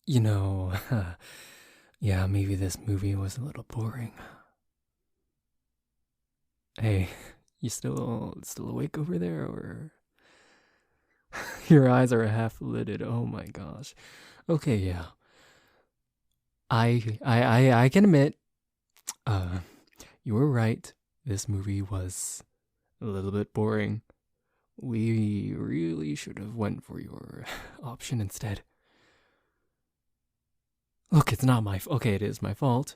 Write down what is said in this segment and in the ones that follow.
You know, yeah, maybe this movie was a little boring. Hey, you still awake over there, or your eyes are half lidded? Oh my gosh. Okay, yeah. I can admit, uh, you were right. This movie was a little bit boring. We really should have went for your option instead. Look, it's not my okay, it is my fault.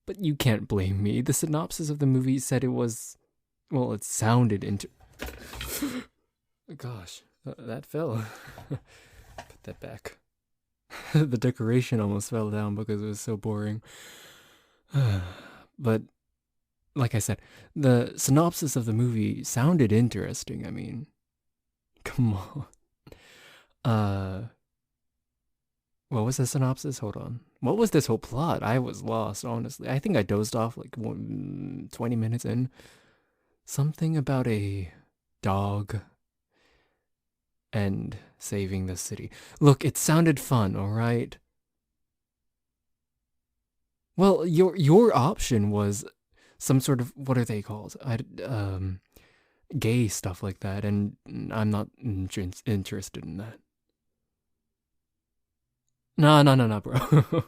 But you can't blame me. The synopsis of the movie said it was, well, it sounded into. Gosh, that fell. Put that back. The decoration almost fell down because it was so boring. But like I said, the synopsis of the movie sounded interesting. I mean, come on. Uh, what was the synopsis? Hold on. What was this whole plot? I was lost, honestly. I think I dozed off like 20 minutes in. Something about a dog and saving the city. Look, it sounded fun, all right? Well, your option was some sort of, what are they called? Gay stuff like that, and I'm not interested in that. No, no, no, no, bro.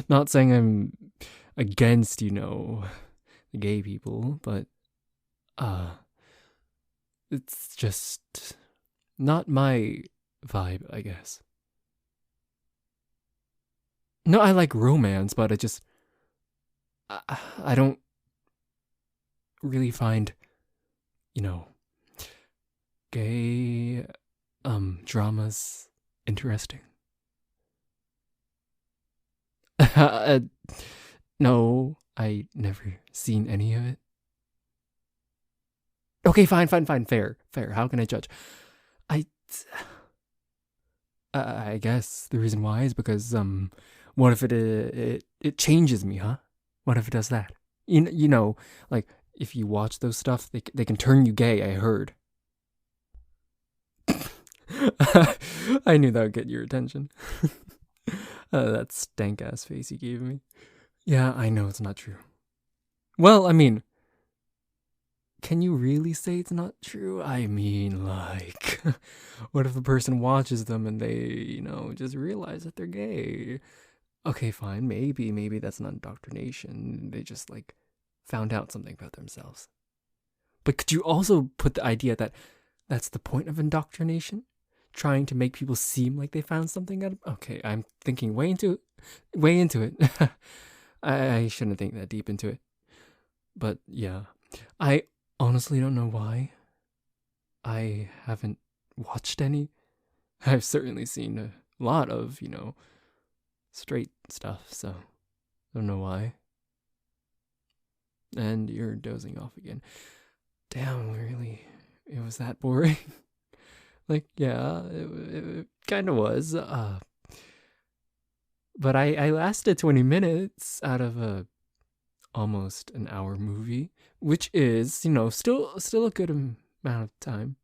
Not saying I'm against, the gay people, but uh it's just not my vibe, I guess. No, I like romance, but I don't really find, you know, gay dramas interesting. uh, no, I never seen any of it. Okay, fine, fine, fine, fair, fair. How can I judge? I I guess the reason why is because what if it changes me, huh? What if it does that? Like if you watch those stuff, they can turn you gay. I heard. I knew that would get your attention. That stank ass face he gave me. Yeah, I know it's not true. Well, I mean, can you really say it's not true? I mean, like, what if the person watches them and they, just realize that they're gay? Okay, fine, maybe that's not indoctrination. They just, like, found out something about themselves. But could you also put the idea that that's the point of indoctrination? Trying to make people seem like they found something out of. Okay, I'm thinking way into it. I shouldn't think that deep into it. But yeah, I honestly don't know why. I haven't watched any. I've certainly seen a lot of, straight stuff, so I don't know why. And you're dozing off again. Damn, really? It was that boring? Like, yeah, it kind of was. But I lasted 20 minutes out of a almost an hour movie, which is, still a good amount of time.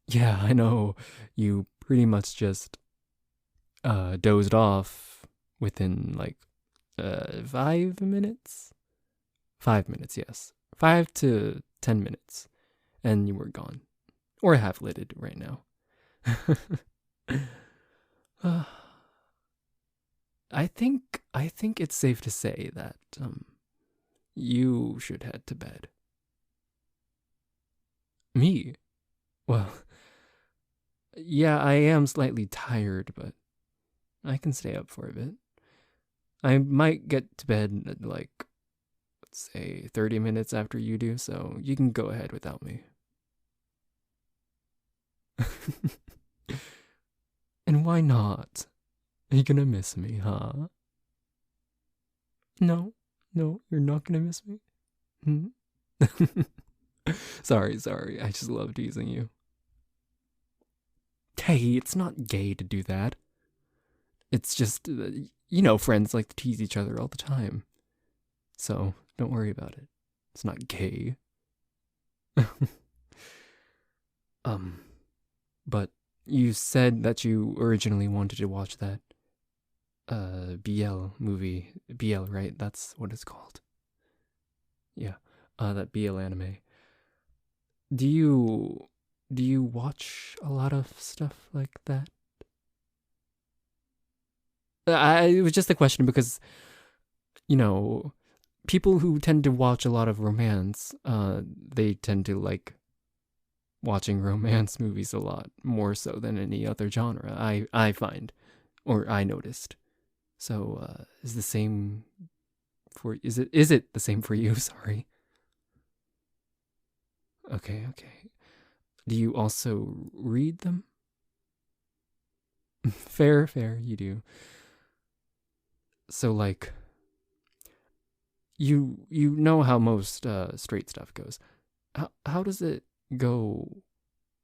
Yeah, I know. You pretty much just dozed off within like 5 minutes. 5 minutes, yes. 5 to 10 minutes, and you were gone, or half lidded right now. I think it's safe to say that you should head to bed. Me? Well, yeah, I am slightly tired, but I can stay up for a bit. I might get to bed at like, let's say 30 minutes after you do, so you can go ahead without me. And why not? Are you gonna miss me, huh? No, no, you're not gonna miss me. Hmm? Sorry, I just love teasing you. Hey, it's not gay to do that. It's just, friends like to tease each other all the time. So, don't worry about it. It's not gay. um, but you said that you originally wanted to watch that BL movie. BL, right? That's what it's called. Yeah. That BL anime. Do you watch a lot of stuff like that? It was just a question because, you know, people who tend to watch a lot of romance, they tend to like watching romance movies a lot more so than any other genre. I find, or I noticed. So is the same for is it the same for you? Sorry. Okay, okay. Do you also read them? Fair, fair. You do. So like you know how most straight stuff goes. How does it go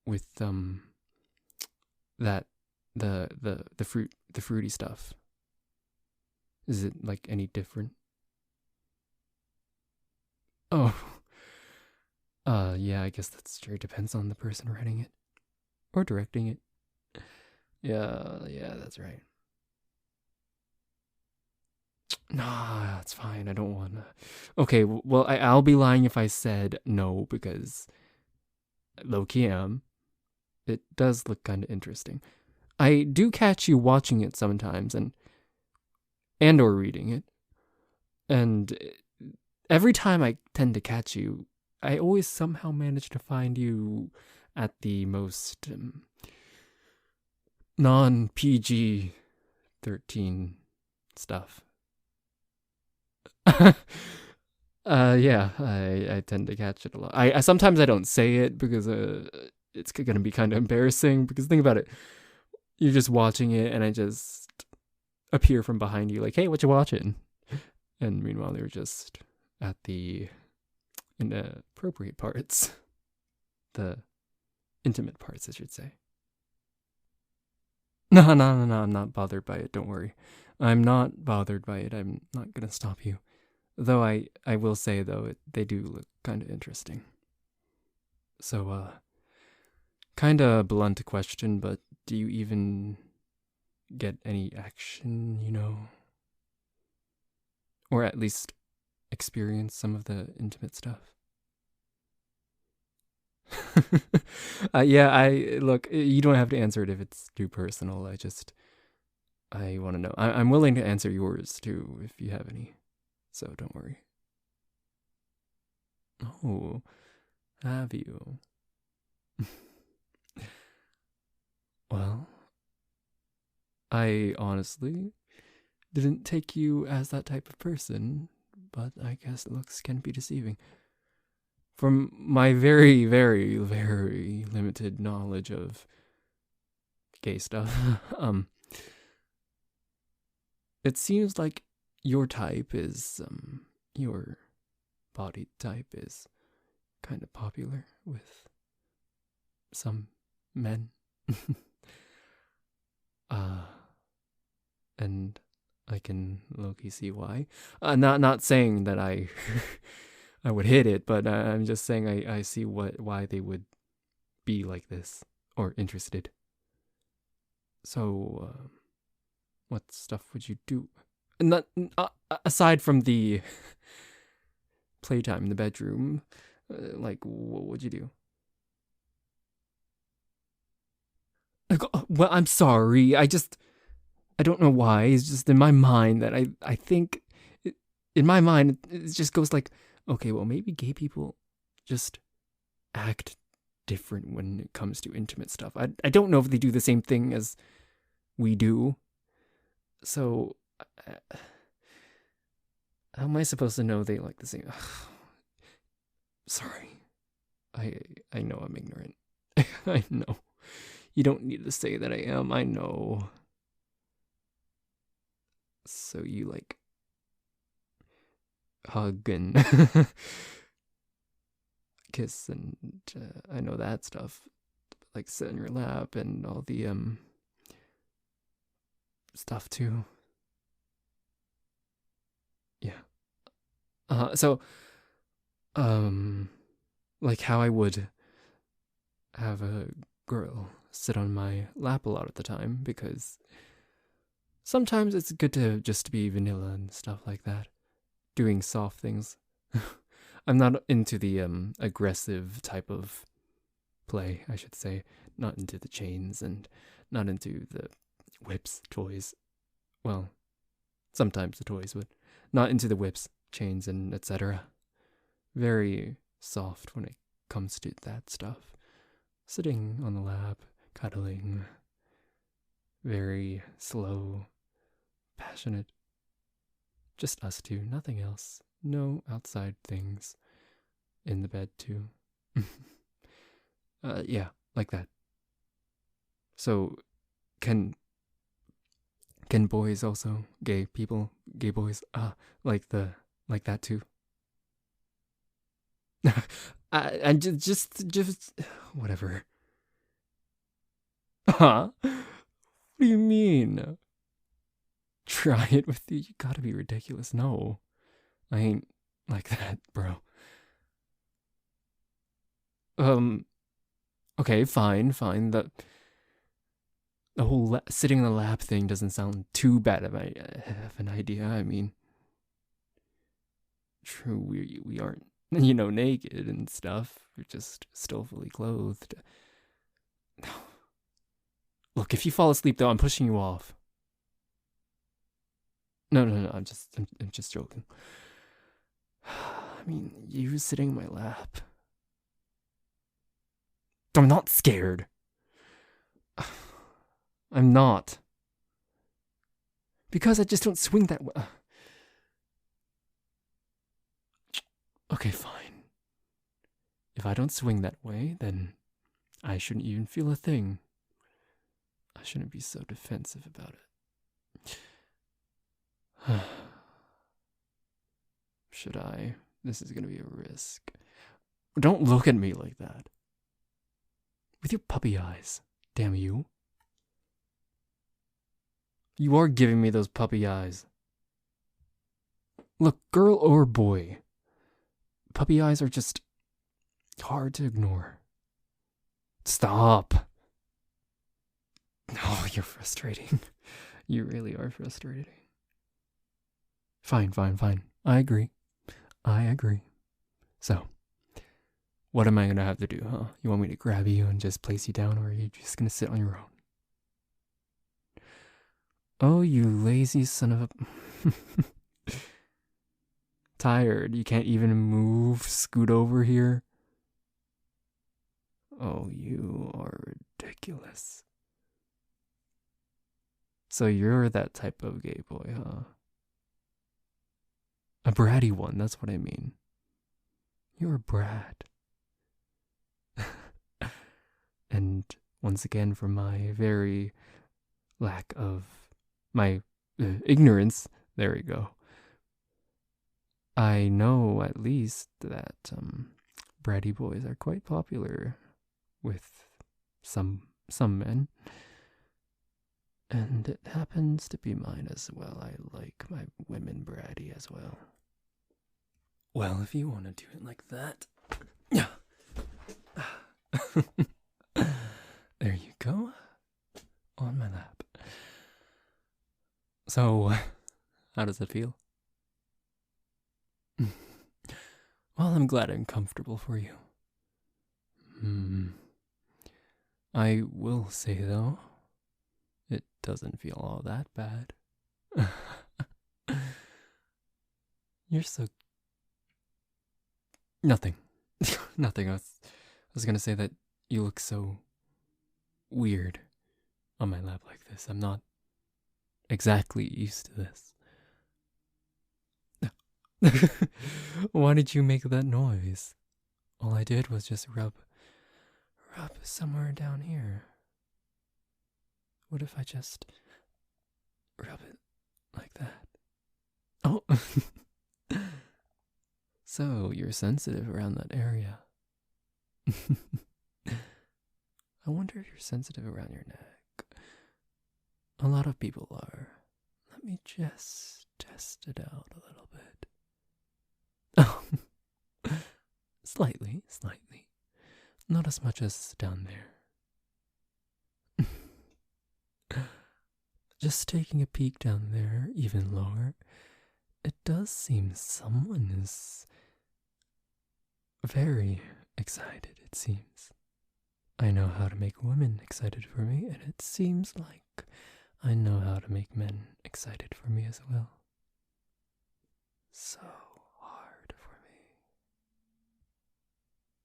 with that the fruity stuff? Is it like any different? Oh, yeah, I guess that's true. Depends on the person writing it or directing it. Yeah, yeah, that's right. Nah, that's fine. I don't want to. Okay, well, I'll be lying if I said no because low key am. It does look kind of interesting. I do catch you watching it sometimes and or reading it, and every time I tend to catch you, I always somehow manage to find you at the most non PG 13 stuff. Yeah, I tend to catch it a lot. I sometimes I don't say it because it's gonna be kind of embarrassing. Because think about it, you're just watching it, and I just appear from behind you, like, "Hey, what you watching?" And meanwhile, they're just at the inappropriate parts, the intimate parts, I should say. No, no, no, no. I'm not bothered by it. Don't worry. I'm not bothered by it. I'm not gonna stop you. Though I will say though they do look kind of interesting. So kind of blunt question, but do you even get any action? Or at least experience some of the intimate stuff? Yeah, I look. You don't have to answer it if it's too personal. I want to know. I'm willing to answer yours too if you have any. So don't worry. Oh, have you? Well, I honestly didn't take you as that type of person, but I guess looks can be deceiving. From my very, very, very limited knowledge of gay stuff, it seems like your type is, your body type is kind of popular with some men. uh, and I can low-key see why. Not saying that I I would hit it, but I'm just saying I see why they would be like this or interested. So, what stuff would you do? Not aside from the playtime in the bedroom, like what would you do? Like, well, I'm sorry. I don't know why. It's just in my mind that I think in my mind it just goes like, okay, well maybe gay people just act different when it comes to intimate stuff. I don't know if they do the same thing as we do. So how am I supposed to know they like the same? Sorry. I I know I'm ignorant. I know. You don't need to say that I am. I know. So you like hug and kiss and I know that stuff. Like sit in your lap and all the stuff too. Yeah. So um like how I would have a girl sit on my lap a lot of the time because sometimes it's good to just be vanilla and stuff like that. Doing soft things. I'm not into the aggressive type of play, I should say. Not into the chains and not into the whips, toys. Well, sometimes the toys, but not into the whips, chains, and etc. Very soft when it comes to that stuff. Sitting on the lap, cuddling. Very slow, passionate. Just us two, nothing else. No outside things. In the bed, too. Yeah, like that. So, can boys also, gay people, gay boys, like that too? I just, whatever. Huh? What do you mean? Try it with you? You gotta be ridiculous. No, I ain't like that, bro. Okay, fine. The whole sitting in the lap thing doesn't sound too bad of an idea. I mean, true, we aren't, naked and stuff. We're just still fully clothed. Look, if you fall asleep, though, I'm pushing you off. No, I'm just joking. I mean, you sitting in my lap. I'm not scared. I'm not. Because I just don't swing that way. Okay, fine. If I don't swing that way, then I shouldn't even feel a thing. I shouldn't be so defensive about it. Should I? This is gonna be a risk. Don't look at me like that. With your puppy eyes. Damn you. You are giving me those puppy eyes. Look, girl or boy, puppy eyes are just hard to ignore. Stop. Oh, you're frustrating. You really are frustrating. Fine. I agree. So, what am I gonna have to do, huh? You want me to grab you and just place you down, or are you just gonna sit on your own? Oh, you lazy son of a... Tired. You can't even move, scoot over here. Oh, you are ridiculous. So you're that type of gay boy, huh? A bratty one, that's what I mean. You're a brat. And once again, for my very lack of my ignorance, there we go. I know at least that bratty boys are quite popular with some men. And it happens to be mine as well. I like my women bratty as well. Well, if you want to do it like that. There you go. On my lap. So, how does it feel? Well, I'm glad I'm comfortable for you. I will say, though, it doesn't feel all that bad. You're so... Nothing. Nothing. I was gonna say that you look so weird on my lap like this. I'm not exactly used to this. Why did you make that noise? All I did was just rub somewhere down here. What if I just rub it like that? Oh. So, you're sensitive around that area. I wonder if you're sensitive around your neck. A lot of people are. Let me just test it out a little bit. Slightly. Not as much as down there. just taking a peek down there, even lower, it does seem someone is very excited, it seems. I know how to make women excited for me, and it seems like I know how to make men excited for me as well. So hard for me.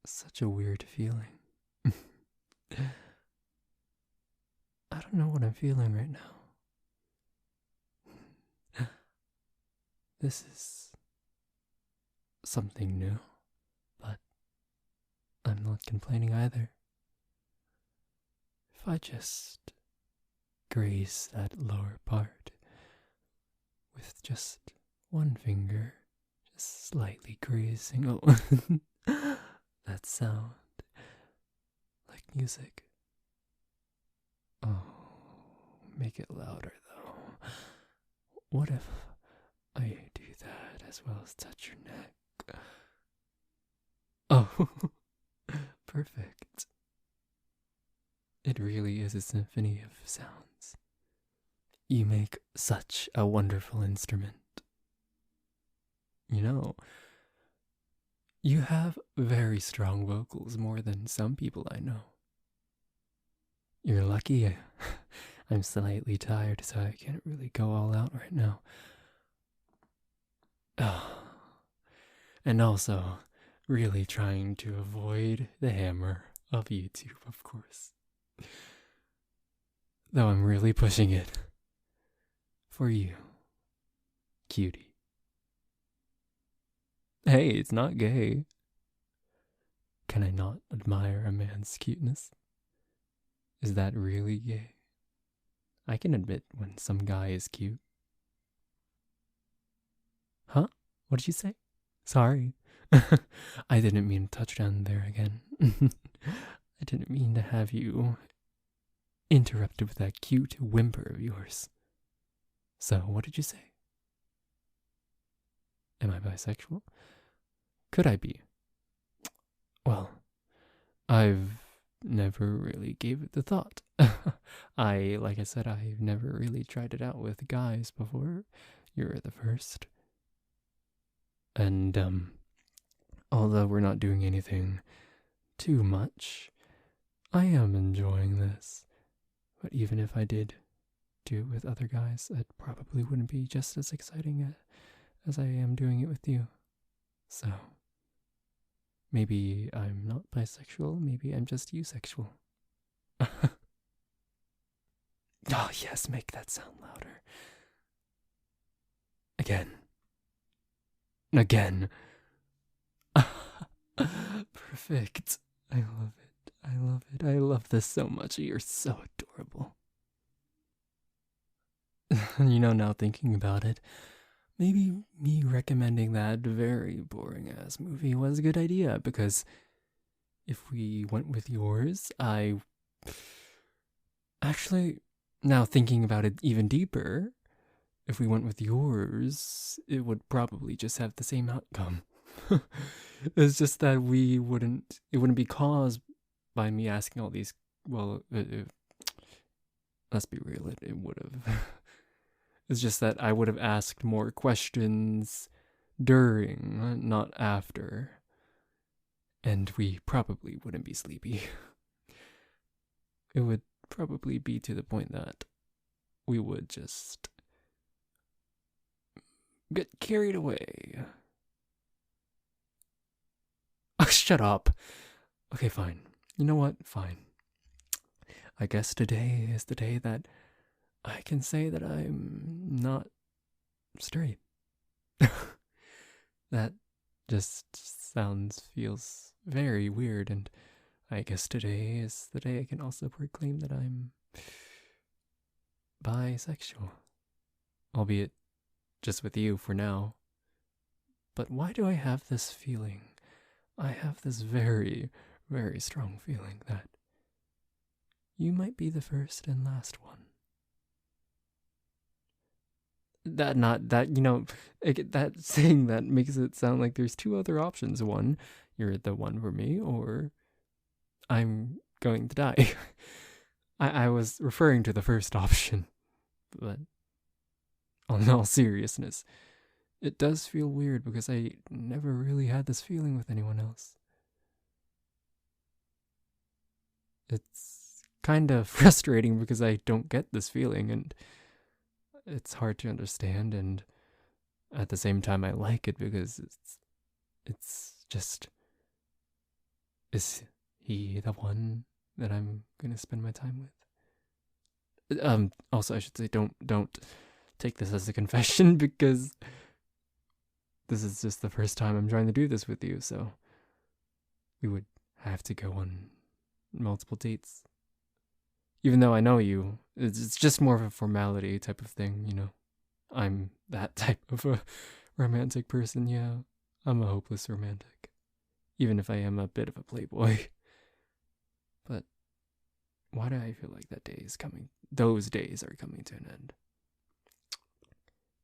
Such a weird feeling. I don't know what I'm feeling right now. This is something new, but I'm not complaining either. If I just graze that lower part with just one finger, just slightly grazing. Oh, that sound like music. Oh, make it louder though. What if I do that as well as touch your neck? Oh, perfect. It really is a symphony of sounds. You make such a wonderful instrument. You know, you have very strong vocals, more than some people I know. You're lucky. I'm slightly tired, so I can't really go all out right now. Oh. And also, really trying to avoid the hammer of YouTube, of course. Though I'm really pushing it. For you, cutie. Hey, it's not gay. Can I not admire a man's cuteness? Is that really gay? I can admit when some guy is cute. Huh? What did you say? Sorry. I didn't mean to touch down there again. I didn't mean to have you interrupted with that cute whimper of yours. So, what did you say? Am I bisexual? Could I be? Well, I've never really gave it the thought. Like I said, I've never really tried it out with guys before. You're the first. And, although we're not doing anything too much, I am enjoying this. But even if I did do it with other guys, it probably wouldn't be just as exciting as I am doing it with you. So, maybe I'm not bisexual, maybe I'm just eusexual. Oh yes, make that sound louder. Again. Again. Perfect. I love it. I love it. I love this so much. You're so adorable. You know, now thinking about it, maybe me recommending that very boring ass movie was a good idea, because if we went with yours, actually, now thinking about it even deeper, if we went with yours, it would probably just have the same outcome. It's just that it wouldn't be caused by me asking all these, well, let's be real, it would have. It's just that I would have asked more questions during, not after. And we probably wouldn't be sleepy. It would probably be to the point that we would just get carried away. Oh, shut up. Okay, fine. You know what? Fine. I guess today is the day that I can say that I'm not straight. That just feels very weird, and I guess today is the day I can also proclaim that I'm bisexual. Albeit just with you for now. But why do I have this feeling? I have this very, very strong feeling that you might be the first and last one. That saying that makes it sound like there's two other options. One, you're the one for me, or I'm going to die. I was referring to the first option. But in all seriousness, it does feel weird because I never really had this feeling with anyone else. It's kind of frustrating because I don't get this feeling, and it's hard to understand, and at the same time I like it because it's just, is he the one that I'm gonna spend my time with? Also I should say, don't take this as a confession because this is just the first time I'm trying to do this with you, so we would have to go on multiple dates. Even though I know you, it's just more of a formality type of thing, you know. I'm that type of a romantic person, yeah. I'm a hopeless romantic. Even if I am a bit of a playboy. But why do I feel like that day is coming? Those days are coming to an end.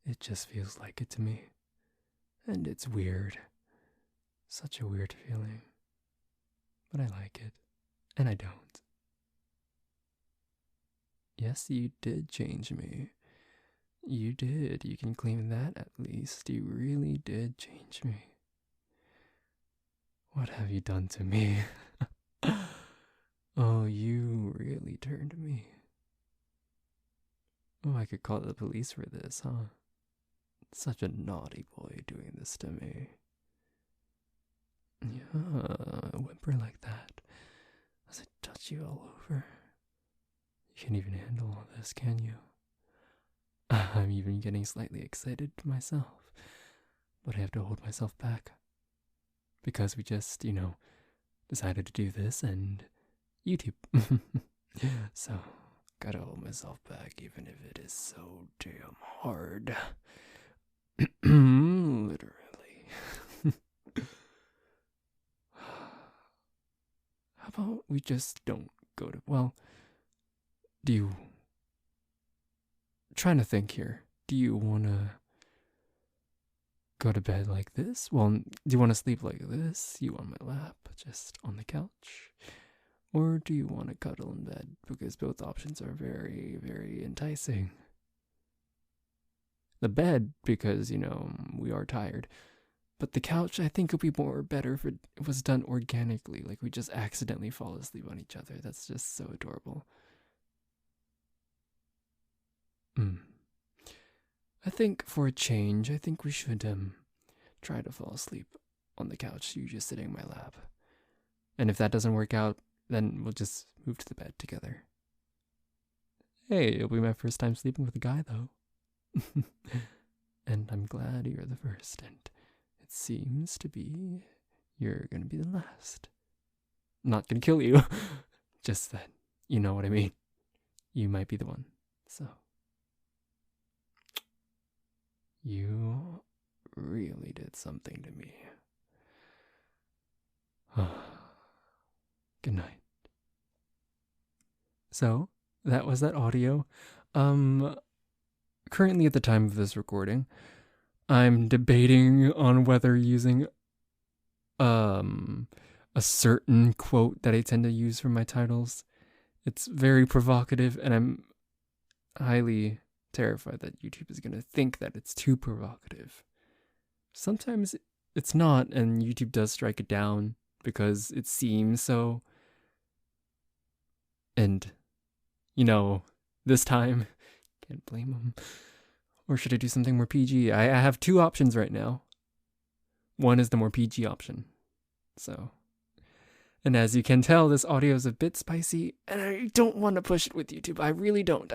It just feels like it to me. And it's weird. Such a weird feeling. But I like it. And I don't. Yes, you did change me. You did. You can claim that at least. You really did change me. What have you done to me? Oh, you really turned me. Oh, I could call the police for this, huh? Such a naughty boy doing this to me. Yeah, whimper like that. Does it touch you all over? You can't even handle all this, can you? I'm even getting slightly excited myself, but I have to hold myself back. Because we just, decided to do this and YouTube. So, gotta hold myself back even if it is so damn hard. Literally. How about we just don't go to, do you, trying to think here, do you want to go to bed like this? Well, do you want to sleep like this? You on my lap, just on the couch? Or do you want to cuddle in bed? Because both options are very, very enticing. The bed, because, we are tired. But the couch, I think, would be better if it was done organically. Like we just accidentally fall asleep on each other. That's just so adorable. I think for a change, I think we should try to fall asleep on the couch. You just sitting in my lap. And if that doesn't work out, then we'll just move to the bed together. Hey, it'll be my first time sleeping with a guy, though. And I'm glad you're the first, and it seems to be you're gonna be the last. I'm not gonna kill you, just that, you know what I mean. You might be the one, so. You really did something to me. Good night. So, that was that audio. Currently at the time of this recording, I'm debating on whether using a certain quote that I tend to use for my titles. It's very provocative, and I'm highly terrified that YouTube is going to think that it's too provocative. Sometimes it's not, and YouTube does strike it down because it seems so. And, this time, can't blame them. Or should I do something more PG? I have two options right now. One is the more PG option. So, and as you can tell, this audio is a bit spicy, and I don't want to push it with YouTube. I really don't.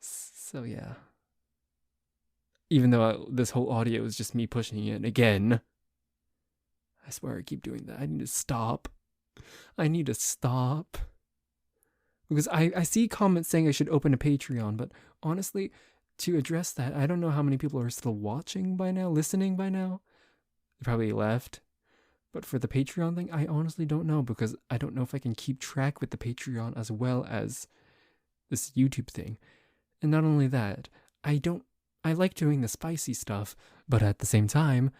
So yeah. Even though this whole audio is just me pushing it again. I swear I keep doing that. I need to stop. Because I see comments saying I should open a Patreon, but honestly, to address that, I don't know how many people are still watching by now, listening by now. They probably left. But for the Patreon thing, I honestly don't know, because I don't know if I can keep track with the Patreon as well as this YouTube thing. And not only that, I like doing the spicy stuff, but at the same time,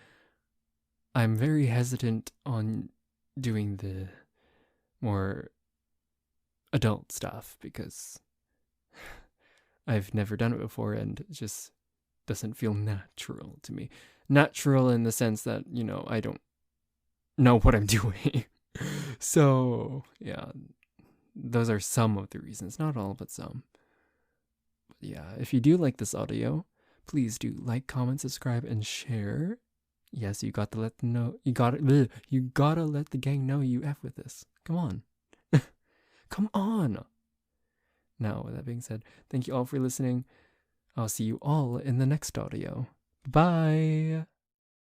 I'm very hesitant on doing the more adult stuff, because I've never done it before, and it just doesn't feel natural to me. Natural in the sense that, I don't know what I'm doing. So, yeah, those are some of the reasons. Not all, but some. But yeah, if you do like this audio, please do like, comment, subscribe, and share. Yes, you got to let them know. You gotta let the gang know you F with this. Come on. Come on. Now, with that being said, thank you all for listening. I'll see you all in the next audio. Bye.